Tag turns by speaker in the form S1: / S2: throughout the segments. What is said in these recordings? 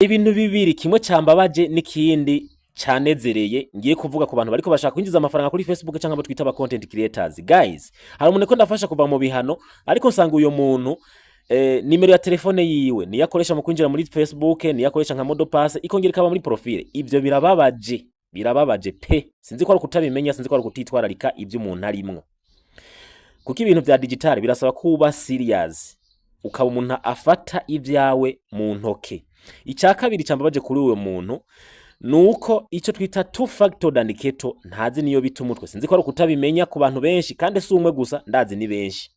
S1: ibintu bibiri, kimwe cambabaje n'ikindi canezereye ngiye kuvuga ku bantu bariko bashaka kwinjiza amafaranga kuri Facebook cyangwa abo twita aba content creators. Guys, hari umuntu ko ndafasha kuva mu bihano ariko nsanga uyo muntu nimero ya telefone yiwe niyo akoresha mu kwinjira muri Facebook, niyo akoresha nka modo pass, ikongera ikaba muri profile. Ivyo birababaje pe. Sinzi ko ari kutabimenya, sinzi ko ari kutitwararika ivyo umuntu arimwo. Kuko ibintu vya digital birasaba kuba serious, ukaba umuntu afata ivyawe mu ntoke. Icya kabiri cambabaje kuri uwo muntu nuko ico twita two factor authenticator ntazi niyo bita umutwe. Sinzi ko ari kutabimenya ku bantu benshi, kandi si umwe gusa, ndazi ni benshi.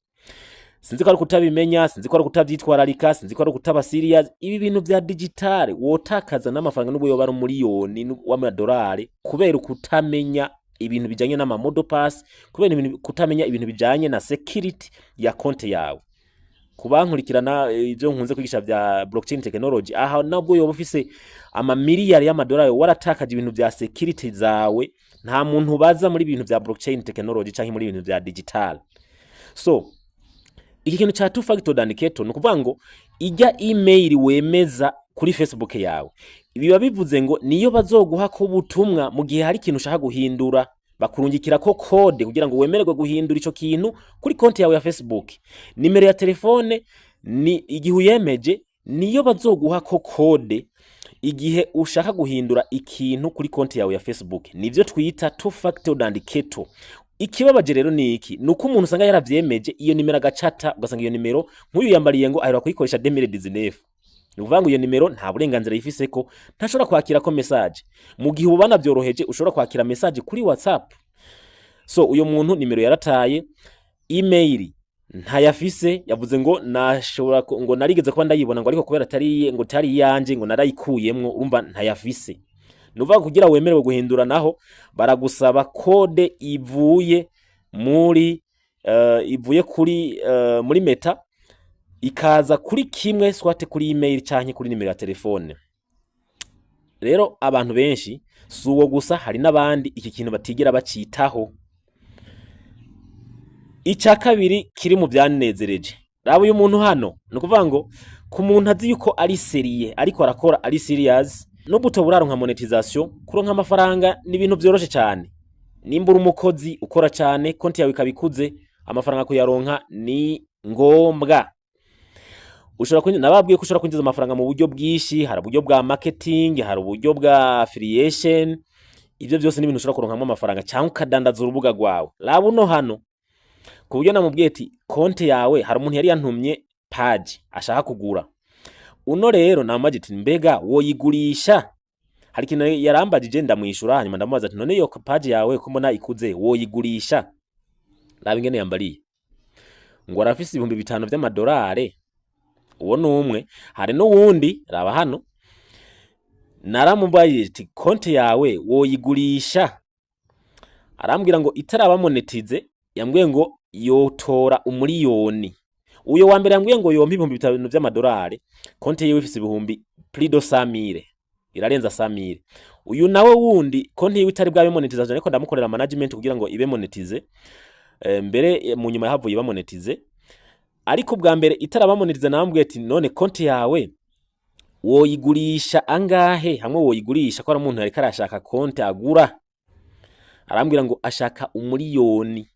S1: Sinzi ko ari kutabimenya, sinzi ko ari kutavyitwararika, sinzi ko ari kutaba serious. Ibi bintu vya digital wotakaza n'amafaranga n'ubwo yoba ari miliyoni w'amadolari kubera kutamenya ibintu bijanye n'ama modo pass, kubera ibintu kutamenya ibintu bijanye na security ya konte yawe. Kubankurikirana ivyo nkunze kwigisha vya blockchain technology, aha nabwo yoba ufise ama miliyari y'amadolari waratakaje ibintu vya security zawe, nta muntu baza muri ibintu vya blockchain technology canke muri ibintu vya digital. So iki kintu cha two factor authenticator nukuvuga ngo ijya email wemeza kuri Facebook yawe, biba bivuze ngo niyo bazoguha ko ubutumwa mu gihe hari ikintu ushaka guhindura, bakurungikira ko code kugira ngo wemererwe guhindura ico kintu kuri konti yawe ya Facebook. Nimero ya telefone ni igihe uyemeje, niyo bazoguha ko code igihe ushaka guhindura ikintu kuri konti yawe ya Facebook. Nivyo twita two factor authenticator. Ikibabaje rero ni iki, nuko umuntu usanga yaravyemeje iyo nimero agacata, ugasanga iyo nimero nk'uyu yambariye ngo ahera kuyikoresha 2019. Nuvuga ngo iyo nimero nta burenganzira yifise ko ntashobora kwakira ko message. Mu gihe ubana byoroheje ushobora kwakira message kuri WhatsApp. So uyo muntu nimero yarataye, email ntayafise, yavuze ngo nashobora ngo narigeze kuba ndayibona ngo ariko kubera ngo tari yanje ngo narayikuyemwo, urumva ntayafise. Nuvuga kugira wemerewe guhindura naho baragusaba code ivuye muri meta ikaza kuri kimwe swate kuri email canke kuri nimero ya telefone. Rero abantu benshi suwo gusa, hari nabandi iki kintu batigera bacitaho. Icya kabiri kiri mu byanezereje, raba uyu muntu hano nukuvuga ngo ku muntu azi yuko ari seriye ariko arakora ari serious, no butoburaro nka monetization, kuronka amafaranga ni ibintu byoroshe cyane. Nimbura umukozi ukora cyane, konti yawe ikabikuze, amafaranga kuyaronka ni ngombwa. Nababwiye ko ushobora kwinjiza amafaranga mu buryo bwishi, hari uburyo bwa marketing, hari uburyo bwa affiliation. Ivyo byose ni ibintu ushobora kuronkamo amafaranga cyangwa ukadandaza urubuga rwawe. Raba uno hano ku buryo namubwiye ati konti yawe hari umuntu yari yantumye page ashaka kugura. Uno rero namaje ati mbega woyigurisha, hari kintu yarambajije ndamwishura, hanyuma ndamubaza ati none iyo page yawe ko mbona ikuze woyigurisha. Raba ingene yambariye ngo arafise 5,000 by'amadolari. Uwo numwe, hari no wundi raba hano naramubajije ati konti yawe woyigurisha, arambwira ngo itaraba monetize, yambwiye ngo yotora umiliyoni. Uyo wa mbere yambwiye ngo yompa 5,000 by'amadolari, konti yiwe ifise ibihumbi plus de 100,000, irarenza 100,000. Uyu nawe wundi konti yiwe itari bwabe monetize, ariko ndamukorera management kugira ngo ibe monetize, mbere mu nyuma yahavuye ba monetize. Ariko bwa mbere itaraba monetize nambwiye ati none konti yawe woyigurisha angahe, hamwe woyigurisha ko ari umuntu ariko arashaka konti agura. Arambwira ngo ashaka umiliyoni.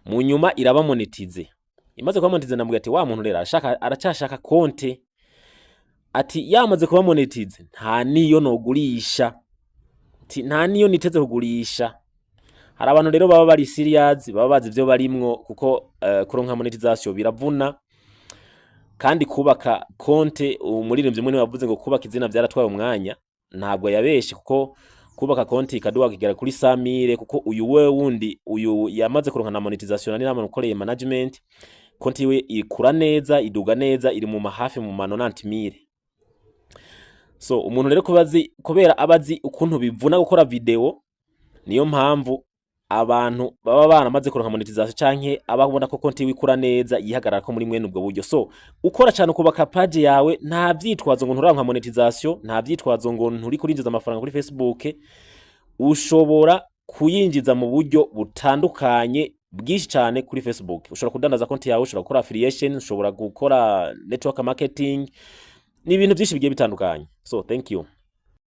S1: Mu nyuma iraba monetize, imaze kuba monetize nambwiye ati wa muntu rero aracashaka konti, ati yamaze kuba monetize nta niyo nogurisha, ati nta niyo niteze kugurisha. Hari abantu rero baba bari serious, baba bazi ivyo barimwo, kuko kuronka monetization biravuna, kandi kubaka konte umuririmbyi mwe wavuze ngo kubaka izina byaratwaye umwanya. Ntabwo yabeshe, kuko kubaka konti ikaduha kigera kuri 100,000, kuko uyu we wundi uyu yamaze kuronka na monetization ni namuntu ukoreye management, konti we ikura neza, iduga neza, iri mu mahafi mu 90,000. So umuntu rero kubera abazi ukuntu bivuna gukora video, niyo mpamvu abantu baba baramaze kuronka monetization canke ababona ko konti wikura neza yihagarara ko muri mwene ubwo buryo. So ukora cyane kubaka page yawe, nta vyitwazo ngo nturanka monetization, nta vyitwazo ngo nturi kurinjiza amafaranga kuri Facebook. Ushobora kuyinjiza mu buryo butandukanye bwishi cyane kuri Facebook. Ushobora kudandaza konti yawe, ushobora gukora affiliation, ushobora gukora network marketing, ni ibintu byinshi bigiye bitandukanye. So thank you.